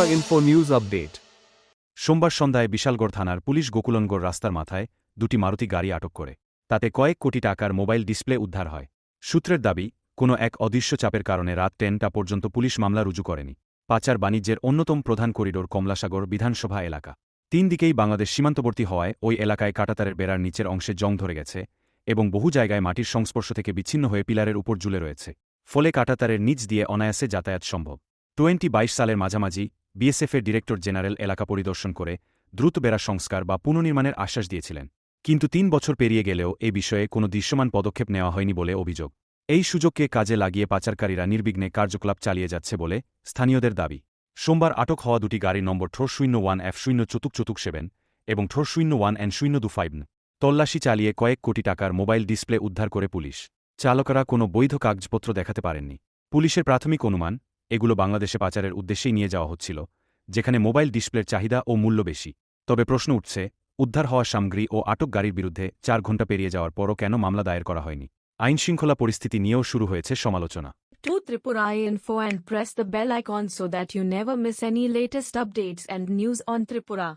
Tripura Info News Update. সোমবার সন্ধ্যায় বিশালগড় থানার পুলিশ গোকুলনগর রাস্তার মাথায় দুটি মারুতি গাড়ি আটক করে তাতে কয়েক কোটি টাকার মোবাইল ডিসপ্লে উদ্ধার হয়। সূত্রের দাবি, কোনো এক অদৃশ্য চাপের কারণে রাত 10টা পর্যন্ত পুলিশ মামলা রুজু করেনি। পাচার বাণিজ্যের অন্যতম প্রধান করিডোর কমলাসাগর বিধানসভা এলাকা। তিন দিকেই বাংলাদেশ সীমান্তবর্তী হওয়ায় ওই এলাকায় কাঁটাতারের বেড়ার নিচের অংশে জং ধরে গেছে এবং বহু জায়গায় মাটির সংস্পর্শ থেকে বিচ্ছিন্ন হয়ে পিলারের উপর ঝুলে রয়েছে, ফলে কাঁটাতারের নিচ দিয়ে অনায়াসে যাতায়াত সম্ভব। 2022 সালের মাঝামাঝি বিএসএফের ডিরেক্টর জেনারেল এলাকা পরিদর্শন করে দ্রুত বেড়া সংস্কার বা পুনর্নির্মাণের আশ্বাস দিয়েছিলেন, কিন্তু 3 বছর পেরিয়ে গেলেও এ বিষয়ে কোনো দৃশ্যমান পদক্ষেপ নেওয়া হয়নি বলে অভিযোগ। এই সুযোগকে কাজে লাগিয়ে পাচারকারীরা নির্বিঘ্নে কার্যকলাপ চালিয়ে যাচ্ছে বলে স্থানীয়দের দাবি। সোমবার আটক হওয়া দুটি গাড়ির নম্বর 01F04447 এবং 01N025 তল্লাশি চালিয়ে কয়েক কোটি টাকার মোবাইল ডিসপ্লে উদ্ধার করে পুলিশ। চালকরা কোনো বৈধ কাগজপত্র দেখাতে পারেননি। পুলিশের প্রাথমিক অনুমান, এগুলো বাংলাদেশে পাচারের উদ্দেশ্যেই নিয়ে যাওয়া হচ্ছিল, যেখানে মোবাইল ডিসপ্লের চাহিদা ও মূল্য বেশি। তবে প্রশ্ন উঠছে, উদ্ধার হওয়া সামগ্রী ও আটক গাড়ির বিরুদ্ধে 4 ঘণ্টা পেরিয়ে যাওয়ার পরও কেন মামলা দায়ের করা হয়নি। আইনশৃঙ্খলা পরিস্থিতি নিয়েও শুরু হয়েছে সমালোচনা। To Tripura Info and press the bell icon so that you never miss any latest updates and news on Tripura.